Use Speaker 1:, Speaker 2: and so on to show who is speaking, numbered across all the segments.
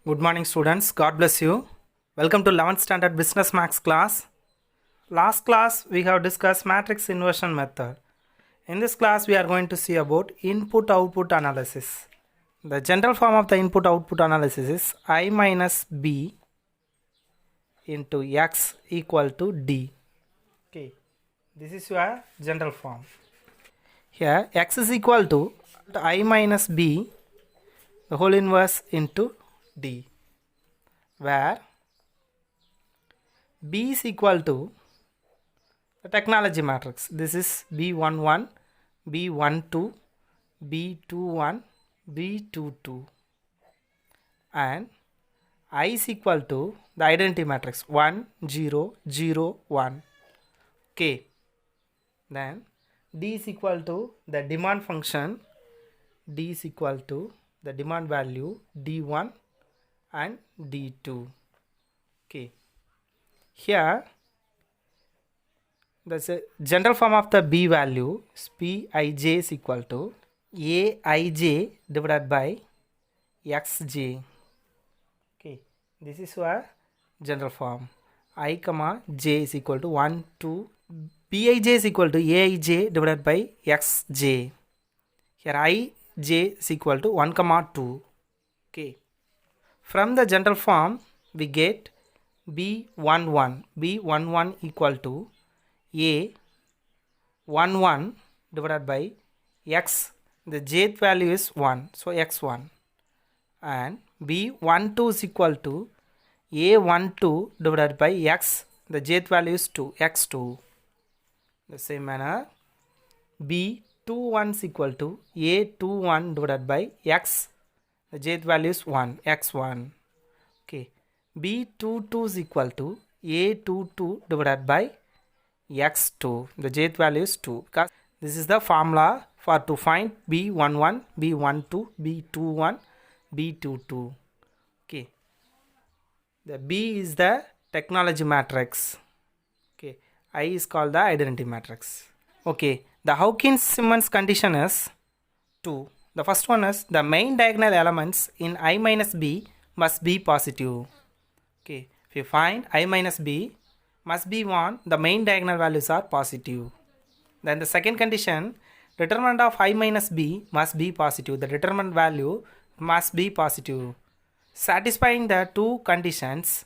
Speaker 1: Good morning, students. God bless you. Welcome to 11th Standard Business Max class. Last class, we have discussed matrix inversion method. In this class, we are going to see about input-output analysis. The general form of the input-output analysis is I minus B into X equal to D. Okay, this is your general form. Here, X is equal to I minus B, the whole inverse into D, where B is equal to the technology matrix. This is B11, B12, B21, B22, and I is equal to the identity matrix 1, 0, 0, 1. Okay. Then D is equal to the demand function. D is equal to the demand value D1 and D2. Okay. Here the general form of the B value is Pij is equal to Aij divided by Xj. Okay, this is our general form. I comma j is equal to 1, 2. Bij is equal to Aij divided by Xj. Here Ij is equal to 1 comma 2. Okay. From the general form we get B11. B11 equal to A11 divided by X. The jth value is 1. So X1. And B12 is equal to A12 divided by X. The jth value is 2. X2. The same manner. B21 is equal to A21 divided by X. The jth value is 1. X1. Okay. B22 is equal to A22 divided by X2. The jth value is 2. Because this is the formula for to find B11, B12, B21, B22. Okay. The B is the technology matrix. Okay. I is called the identity matrix. Okay. The Hawkins-Simmons condition is 2. The first one is the main diagonal elements in I minus B must be positive. Okay. If you find I minus B must be 1, the main diagonal values are positive. Then the second condition, determinant of I minus B must be positive. The determinant value must be positive. Satisfying the two conditions,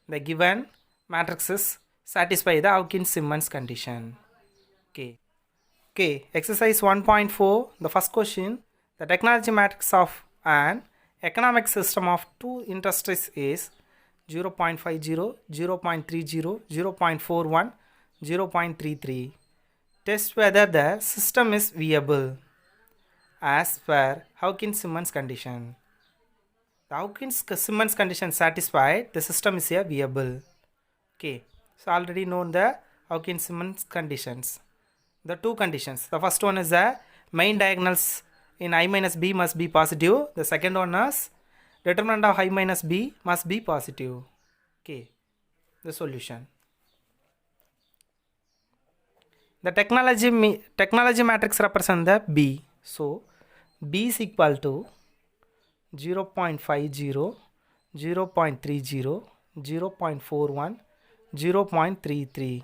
Speaker 1: the given matrices satisfy the Hawkins-Simmons condition. Okay. Okay, exercise 1.4, the first question, the technology matrix of an economic system of two industries is 0.50, 0.30, 0.41, 0.33. Test whether the system is viable as per Hawkins-Simmons condition. The Hawkins-Simmons condition satisfied, the system is viable. Okay, so already known the Hawkins-Simmons conditions. The two conditions. The first one is the main diagonals in I minus B must be positive. The second one is determinant of I minus B must be positive. Okay, the solution. The technology matrix represents the B. So B is equal to 0.50, 0.30, 0.41, 0.33.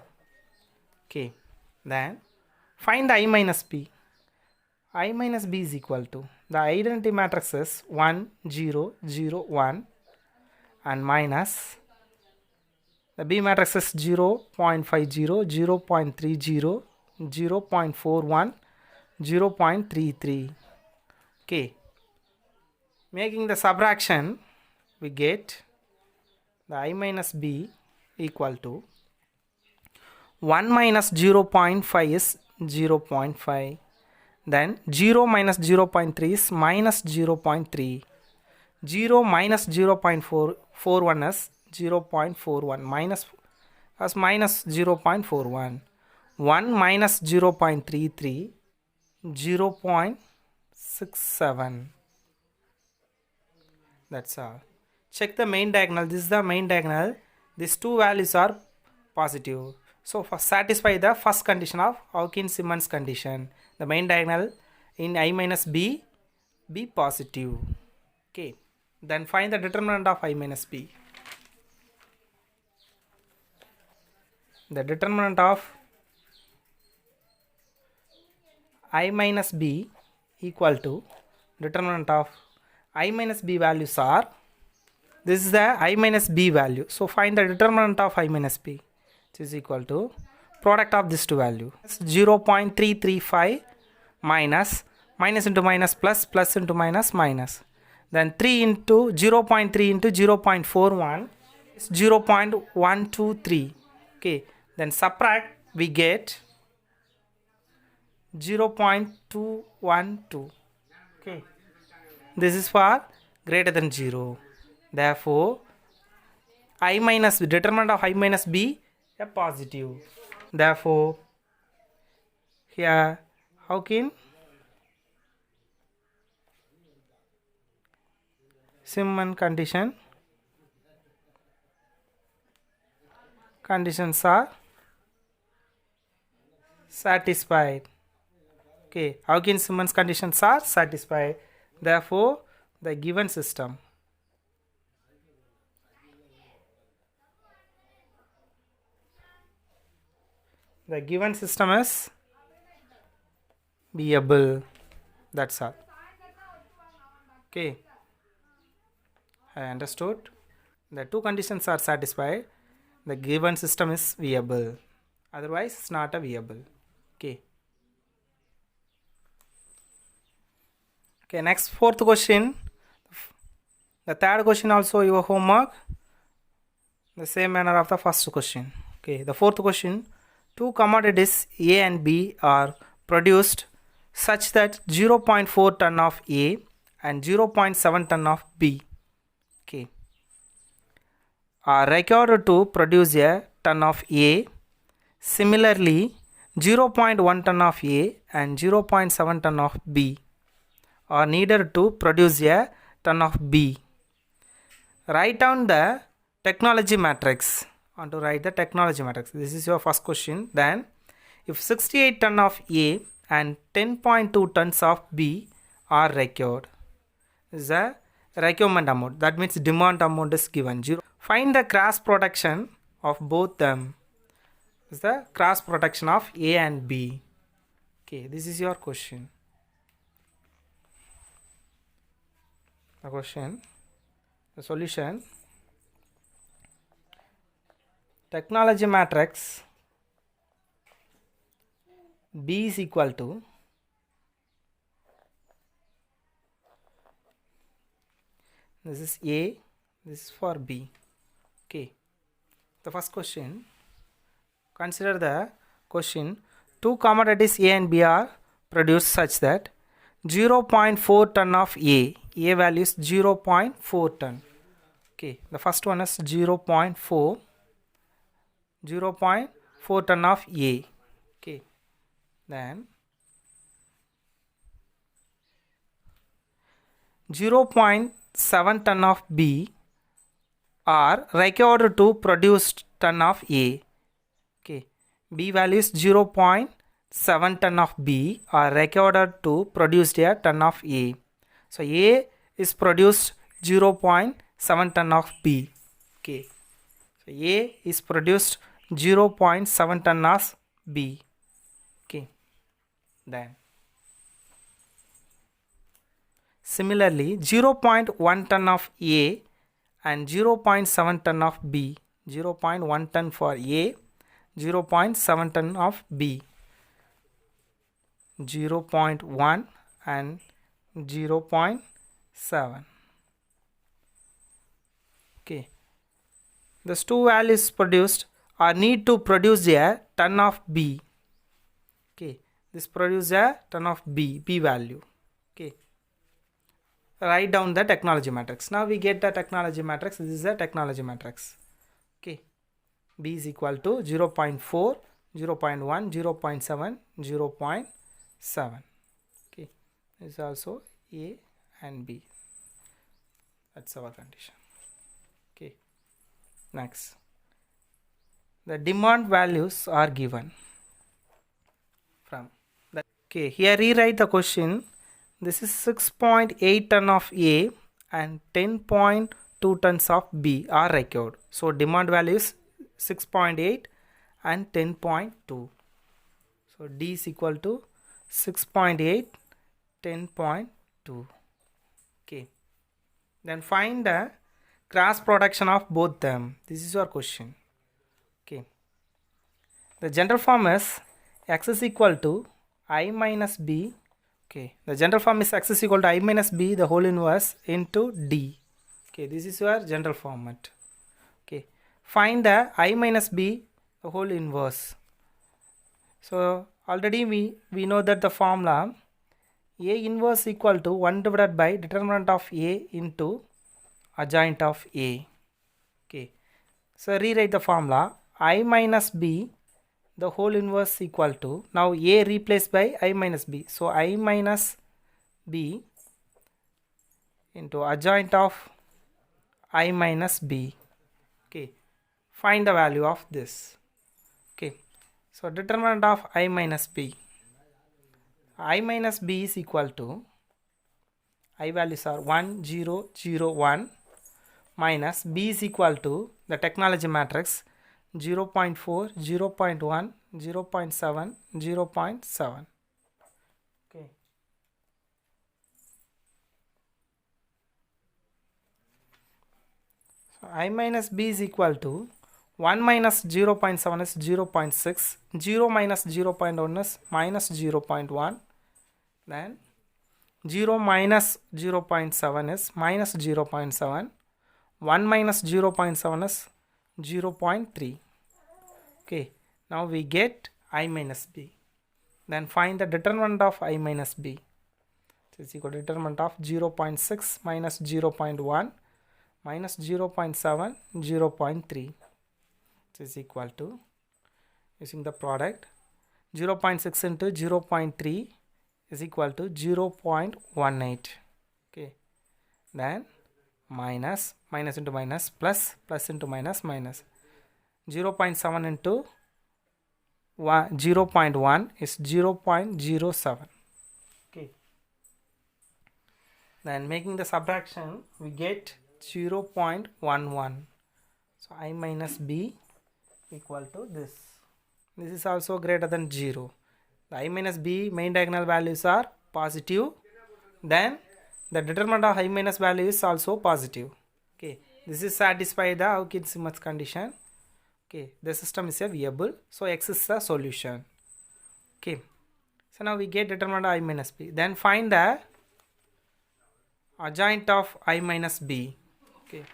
Speaker 1: Okay, then find I minus B. I minus B is equal to, the identity matrix is 1, 0, 0, 1 and minus the B matrix is 0.50, 0.30, 0.41, 0.33. Okay. Making the subtraction, we get the I minus B equal to 1 minus 0.5 is 0.5. Then 0 minus 0.3 is minus 0.3. 0 minus 0.41 is 0.41 minus 0.41. 1 minus 0.33, 0.67. That's all. Check the main diagonal. This is the main diagonal. These two values are positive. So for satisfy the first condition of Hawkins-Simmons condition, the main diagonal in I minus B be positive. Okay. Then find the determinant of I minus b. The determinant of I minus b equal to determinant of I minus b values are, this is the I minus b value. So find the determinant of I minus b, which is equal to product of this two value. 0.335 minus, minus into minus plus, plus into minus minus. Then 3 into 0.3 into 0.41 is 0.123. Okay. Then subtract, we get 0.212. Okay. This is for greater than 0. Therefore, I minus b, determinant of I minus b, a positive. Therefore, here how can Simon conditions are satisfied. Okay, Hawkins Simmons conditions are satisfied. Therefore, the given system is viable. That's all. Okay, I understood. The two conditions are satisfied. The given system is viable. Otherwise, it's not a viable. Okay. Okay, next fourth question. The third question also your homework. The same manner of the first question. Okay, the fourth question. Two commodities A and B are produced such that 0.4 ton of A and 0.7 ton of B, okay, are required to produce a ton of A. Similarly, 0.1 ton of A and 0.7 ton of B are needed to produce a ton of B. Write down the technology matrix. I want to write the technology matrix. This is your first question. Then, if 68 ton of A and 10.2 tons of B are required, this is a requirement amount. That means demand amount is given 0. Find the cross production of both them. This is the cross production of A and B. Okay, this is your question. The question, the solution. Technology matrix B is equal to this is A, this is for B. Okay. The first question, consider the question. Two commodities A and B are produced such that 0.4 ton of A value is 0.4 ton. Okay, the first one is 0.4 ton of A. Okay, then 0.7 ton of B are required to produce ton of A. Okay, B value is 0.7 ton of B are required to produce a ton of A. So A is produced 0.7 ton of B. Okay, so A is produced 0.7 ton of B. Okay, then similarly 0.1 ton of A and 0.7 ton of B, 0.1 ton for A, 0.7 ton of B, 0.1 and 0.7. Okay, these two values produced are need to produce a ton of B. Okay, this produce a ton of B value. Okay, write down the technology matrix. Now we get the technology matrix. This is the technology matrix. Okay, B is equal to 0.4, 0.1, 0.7, 0.7. Okay, this is also A and B. That's our condition. Okay, next, the demand values are given from that. Okay, here rewrite the question. This is 6.8 ton of A and 10.2 tons of B are required. So demand value is 6.8 and 10.2. So D is equal to 6.8, 10.2. Okay. Then find the cross production of both them. This is your question. Okay. The general form is x is equal to I minus B. Okay. The general form is x is equal to I minus B the whole inverse into D. Okay. This is your general format. Okay. Find the I minus B the whole inverse. So already we know that the formula A inverse equal to 1 divided by determinant of A into adjoint of A. Okay. So rewrite the formula I minus B the whole inverse equal to, now A replaced by I minus B. So I minus B into adjoint of I minus B. Okay. Find the value of this. Okay. So determinant of I minus B. I minus B is equal to, I values are 1, 0, 0, 1 minus B is equal to the technology matrix 0 0.4, 0 0.1, 0 0.7, 0 0.7. Okay. So I minus B is equal to 1 minus 0 0.7 is 0 0.6, 0 minus 0 0.1 is minus 0 0.1, then 0 minus 0 0.7 is minus 0 0.7, 1 minus 0 0.7 is 0 0.3. Okay, now we get I minus B. Then find the determinant of I minus B. So it's equal to determinant of 0 0.6 minus 0 0.1 minus 0 0.7, 0 0.3. So is equal to, using the product, 0 0.6 into 0 0.3 is equal to 0 0.18. Okay, then minus into minus, plus into minus, 0 0.7 into 0 0.1 is 0 0.07. Okay, then making the subtraction we get 0 0.11. So I minus B equal to this. This is also greater than 0. The I minus B main diagonal values are positive, then the determinant of I minus value is also positive. Okay, this is satisfy the Hawkins-Simmons condition. Okay, the system is a viable, so X is the solution. Okay, so now we get determinant of I minus B. Then find the adjoint of I minus B. Okay,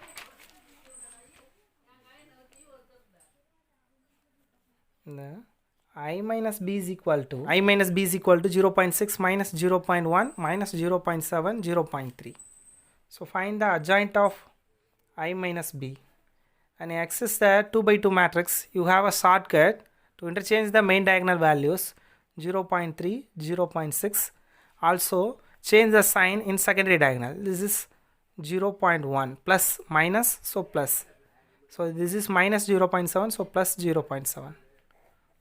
Speaker 1: the I minus B is equal to 0 0.6 minus 0 0.1 minus 0 0.7, 0 0.3. So find the adjoint of I minus B. And X is the 2 by 2 matrix. You have a shortcut to interchange the main diagonal values 0 0.3, 0 0.6. Also change the sign in secondary diagonal. This is 0 0.1 plus minus, so plus. So this is minus 0 0.7, so plus 0 0.7.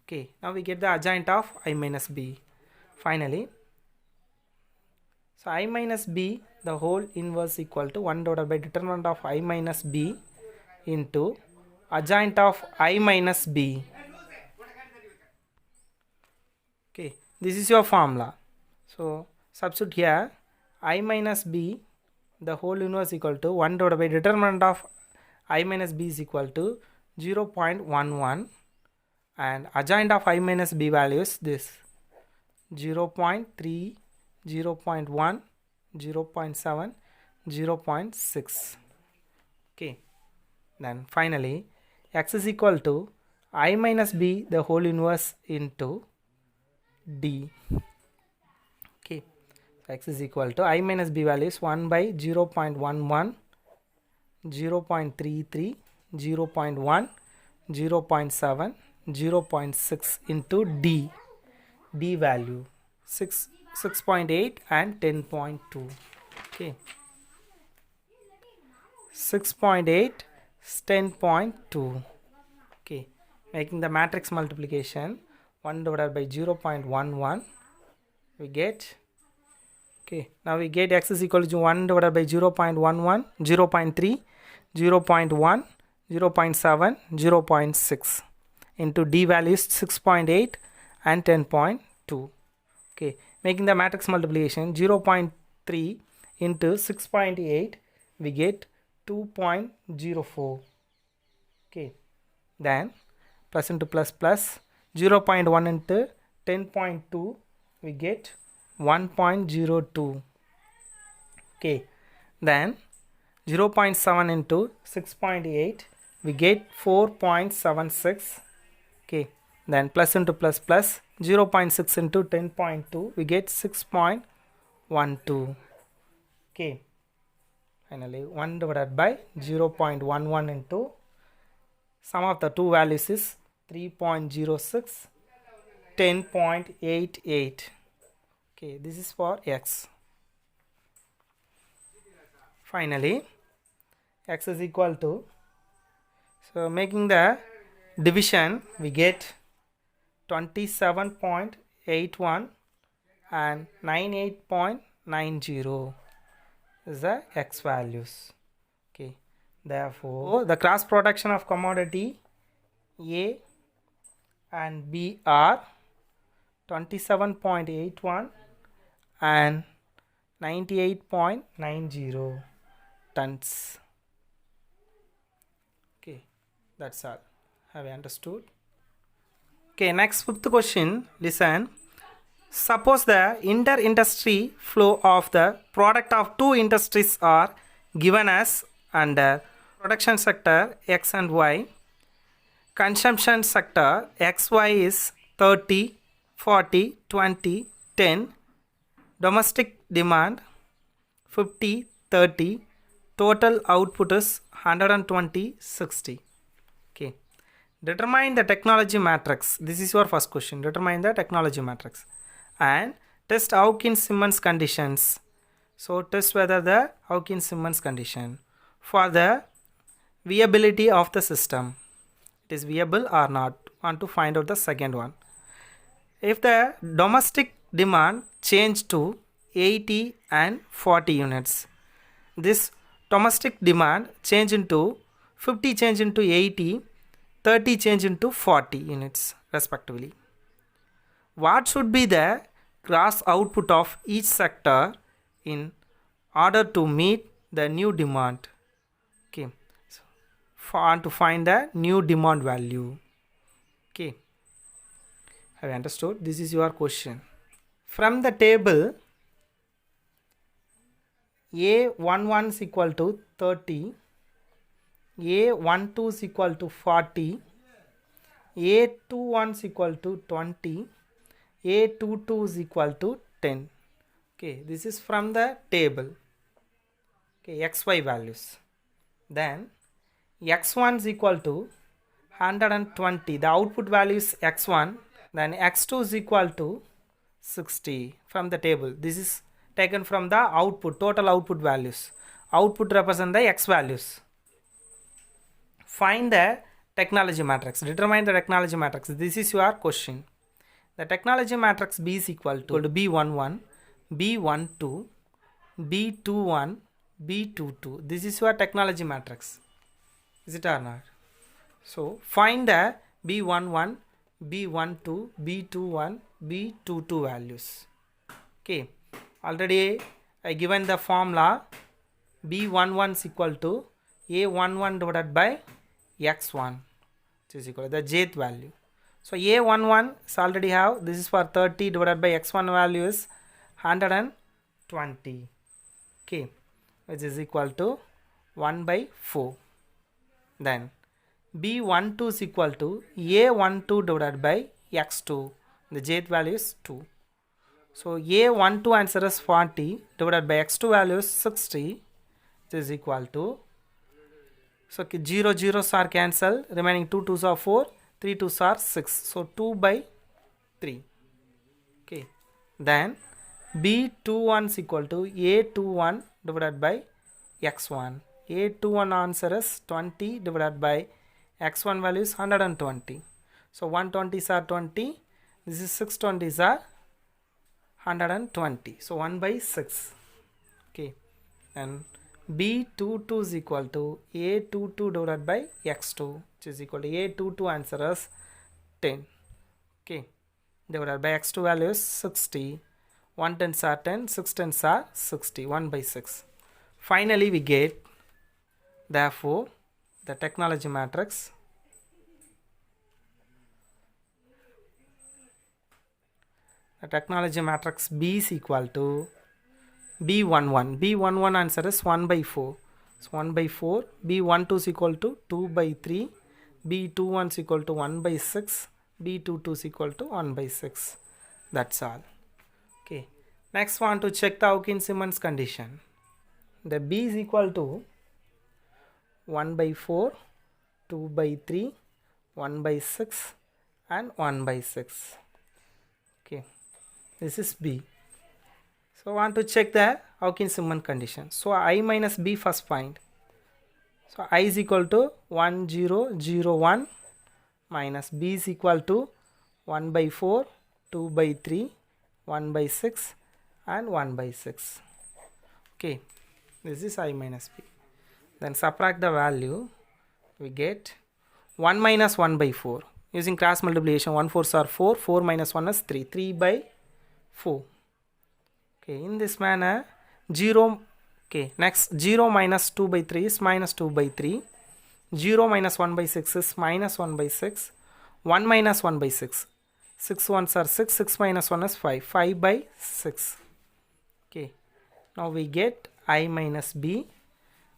Speaker 1: Okay, now we get the adjoint of I minus B. Finally, so I minus B the whole inverse equal to 1 divided by determinant of I minus B into adjoint of I minus B. Okay, this is your formula. So substitute here I minus B the whole inverse equal to 1 divided by determinant of I minus B is equal to 0 0.11, and adjoint of I minus B value is this 0 0.3, 0 0.1, 0 0.7, 0 0.6. Okay, then finally X is equal to I minus B the whole inverse into D. Okay, so X is equal to I minus B value is 1 by 0 0.11, 0 0.33, 0 0.1, 0 0.7, 0 0.6 into D. D value 6.8 and 10.2. Okay, 6.8 is 10.2. Okay, making the matrix multiplication 1 divided by 0 0.11, we get Okay, now we get x is equal to 1 divided by 0.11, 0.3, 0.1, 0.7, 0.6 into d values 6.8 and 10.2. Okay, making the matrix multiplication 0.3 into 6.8, we get 2.04. Okay, then plus into plus plus 0.1 into 10.2, we get 1.02. Okay, then 0.7 into 6.8, we get 4.76. Okay, then plus into plus plus 0.6 into 10.2, we get 6.12. Okay, finally 1 divided by 0.11 into sum of the two values is 3.06, 10.88. Okay, this is for x. Finally, x is equal to, so making the division, we get 27.81 and 98.90 is the x values. Okay, therefore the cross production of commodity A and B are 27.81 and 98.90 tons. Okay, that's all. Have you understood? Okay, next fifth question. Listen. Suppose the inter-industry flow of the product of two industries are given as under production sector X and Y. Consumption sector XY is 30, 40, 20, 10. Domestic demand 50, 30. Total output is 120, 60. Okay. Determine the technology matrix. This is your first question. Determine the technology matrix. And test Hawkins-Simmons conditions. So test whether the Hawkins-Simmons condition for the viability of the system. It is viable or not. Want to find out the second one. If the domestic demand change to 80 and 40 units, this domestic demand change into 50 change into 80, 30 change into 40 units respectively. What should be the gross output of each sector in order to meet the new demand? Okay, so to find the new demand value. Okay, have you understood? This is your question. From the table, A11 is equal to 30, A12 is equal to 40, A21 is equal to 20, A22 is equal to 10. Okay, this is from the table. Okay, XY values. Then X1 is equal to 120. The output value is X1. Then X2 is equal to 60 from the table. This is taken from the output, total output values. Output represent the X values. Find the technology matrix. Determine the technology matrix. This is your question. The technology matrix B is equal to B11, B12, B21, B22. This is your technology matrix. Is it or not? So find the B11, B12, B21, B22 values. Okay. Already I given the formula. B11 is equal to A11 divided by X1, which is equal to the jth value. So A11 is already have, this is for 30 divided by X1 value is 120. Okay, which is equal to 1 by 4. Then B12 is equal to A12 divided by X2. The jth value is 2. So A12 answer is 40 divided by X2 value is 60, which is equal to, so 0 zeros are cancelled, remaining 2 2s are 4, 3 2s are 6. So 2 by 3. Okay. Then B21 is equal to A21 divided by X1. A21 answer is 20 divided by X1 value is 120. So 120s are 20. This is 620s are 120. So 1 by 6. Okay. And B22 is equal to A22 divided by X2, which is equal to A22 answer is 10. Okay. Divided by X2 value is 60. 1 tens are 10, 6 tens are 60. 1 by 6. Finally, we get, therefore, the technology matrix B is equal to B11. B11 answer is 1 by 4. So 1 by 4. B12 is equal to 2 by 3. B21 is equal to 1 by 6. B22 is equal to 1 by 6. That's all. Okay. Next, want to check the Hawkins-Simmons condition. The B is equal to 1 by 4, 2 by 3, 1 by 6 and 1 by 6. Okay. This is B. So want to check the Hawkins-Simmons condition. So I minus B first find. So I is equal to 1 0 0 1 minus B is equal to 1 by 4, 2 by 3, 1 by 6 and 1 by 6. Okay, this is I minus B. Then subtract the value, we get 1 minus 1 by 4. Using cross multiplication, 1 4s are 4, 4 minus 1 is 3, 3 by 4. Okay, in this manner 0. Okay, next 0 minus 2 by 3 is minus 2 by 3. 0 minus 1 by 6 is minus 1 by 6. 1 minus 1 by 6. 6 ones are 6. 6 minus 1 is 5. 5 by 6. Okay, now we get I minus B.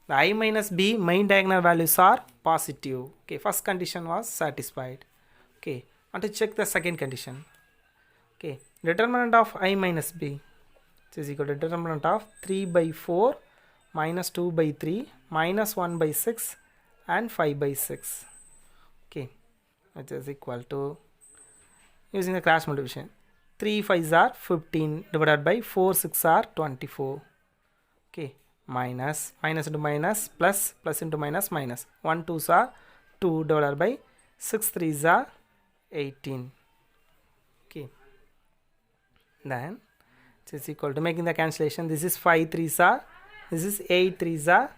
Speaker 1: The I minus B main diagonal values are positive. Okay, first condition was satisfied. Okay, want to check the second condition. Okay, determinant of I minus B is equal to determinant of 3 by 4 minus 2 by 3 minus 1 by 6 and 5 by 6. Okay, which is equal to, using the cross multiplication, 3 5s are 15 divided by 4 6 are 24. Okay, minus into minus, plus into minus, minus 1 2s are 2 divided by 6 3s are 18. Okay, then it is equal to, making the cancellation, this is 5 3s are, this is 8 3s are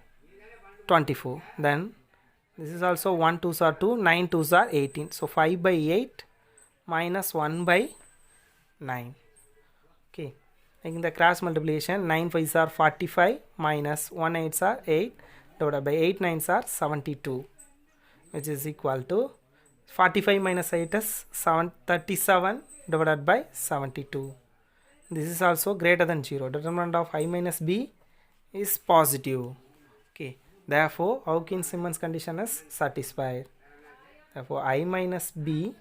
Speaker 1: 24. Then this is also 1 2s are 2, 9 2s are 18. So 5 by 8 minus 1 by 9. Okay, making the cross multiplication, 9 5s are 45 minus 1 8s are 8 divided by 8 9s are 72, which is equal to 45 minus 8 is 37 divided by 72. This is also greater than 0. Determinant of I minus B is positive. Okay, therefore Hawkins-Simmons condition is satisfied. Therefore I minus B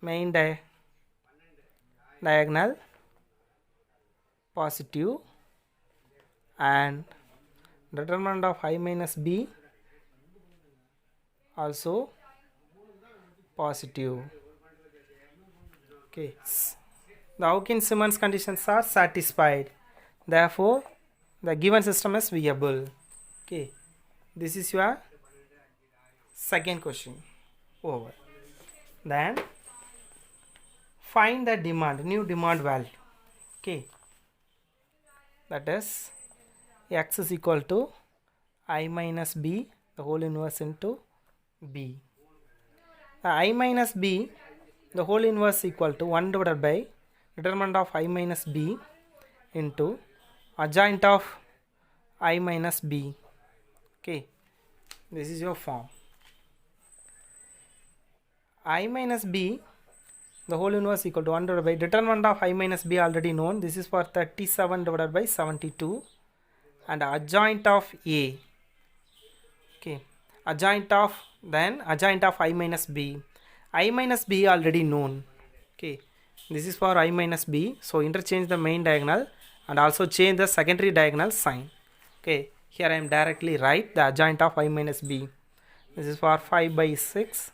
Speaker 1: main diagonal positive and determinant of I minus B also positive. Okay, the Hawkins-Simmons conditions are satisfied. Therefore, the given system is viable. Okay, this is your second question over. Then find the demand, new demand value. Okay, that is x is equal to I minus B the whole inverse into B. I minus B the whole inverse equal to 1 divided by determinant of I minus B into adjoint of I minus B. Okay, this is your form. I minus B the whole inverse equal to 1 divided by determinant of I minus B already known. This is for 37 divided by 72 and adjoint of A. Okay, adjoint of I minus B. I minus B already known. Okay, this is for I minus B. So interchange the main diagonal and also change the secondary diagonal sign. Okay, here I am directly write the adjoint of I minus B. This is for 5 by 6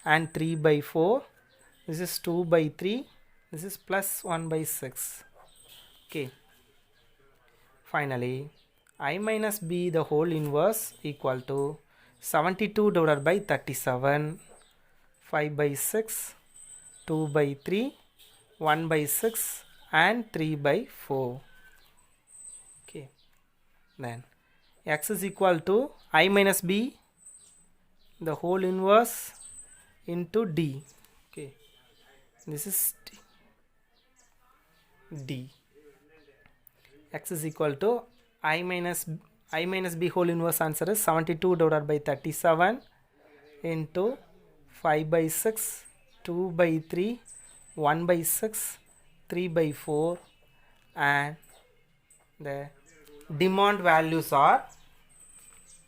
Speaker 1: and 3 by 4. This is 2 by 3. This is plus 1 by 6. Okay, finally I minus B the whole inverse equal to 72 divided by 37, 5 by 6, 2 by 3, 1 by 6 and 3 by 4. Okay, then x is equal to I minus b the whole inverse into d. Okay, this is d. X is equal to I minus b whole inverse. Answer is 72 divided by 37 into 5 by 6, 2 by 3, 1 by 6, 3 by 4, and the demand values are,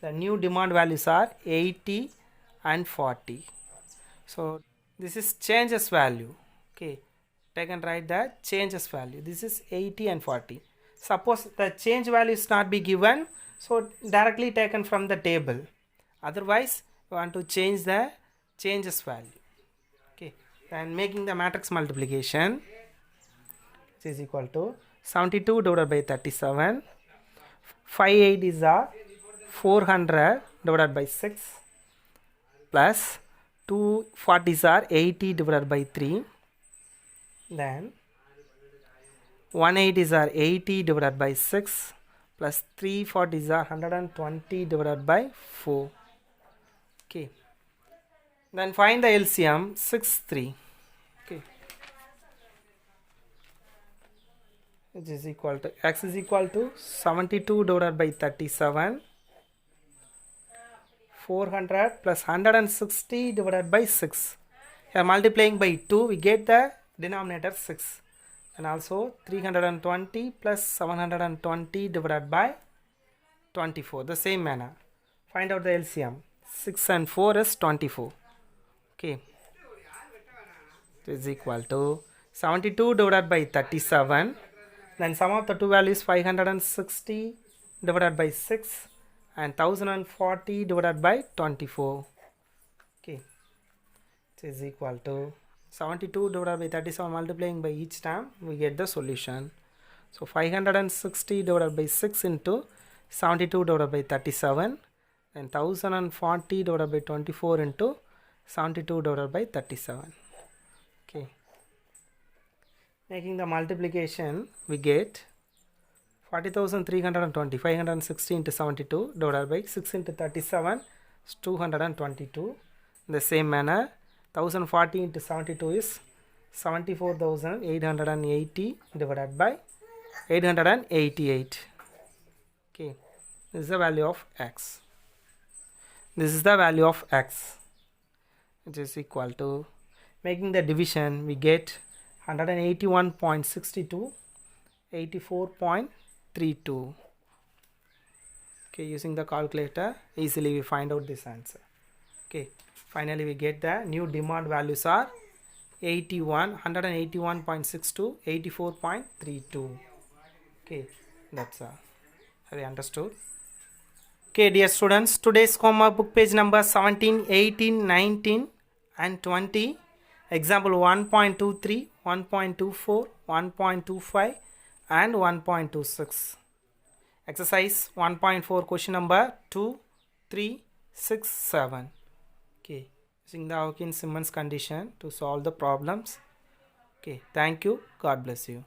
Speaker 1: the new demand values are 80 and 40. So this is changes value. Okay, take and write the changes value. This is 80 and 40. Suppose the change value is not be given, so directly taken from the table. Otherwise you want to change the changes value. Okay, then making the matrix multiplication, which is equal to 72 divided by 37. 58 is 400 divided by 6 plus 240s are 80 divided by 3. Then 180s are 80 divided by 6 plus 340s are 120 divided by 4. Okay, then find the LCM. 6 3. Okay, which is equal to x is equal to 72 divided by 37, 400 plus 160 divided by 6. Here multiplying by 2 we get the denominator 6, and also 320 plus 720 divided by 24. The same manner find out the LCM. 6 and 4 is 24. Okay, it is equal to 72 divided by 37, then sum of the two values 560 divided by 6 and 1040 divided by 24. Okay, it is equal to 72 divided by 37, multiplying by each term we get the solution. So 560 divided by 6 into 72 divided by 37, and 1040 divided by 24 into 72 divided by 37. Okay, making the multiplication we get 40,320. 560 into 72 divided by 6 into 37 is 222. In the same manner 1040 into 72 is 74,880 divided by 888. Okay, this is the value of x. This is the value of x, which is equal to, making the division we get 181.62, 84.32. Okay, using the calculator easily we find out this answer. Okay, finally we get the new demand values are 181.62, 84.32. Okay, that's all. Have you understood? Okay, dear students, today's homework book page number 17, 18, 19 and 20. Example 1.23, 1.24, 1.25 and 1.26. Exercise 1.4, question number 2, 3, 6, 7. Okay, using the Hawkins-Simmons condition to solve the problems. Okay, thank you. God bless you.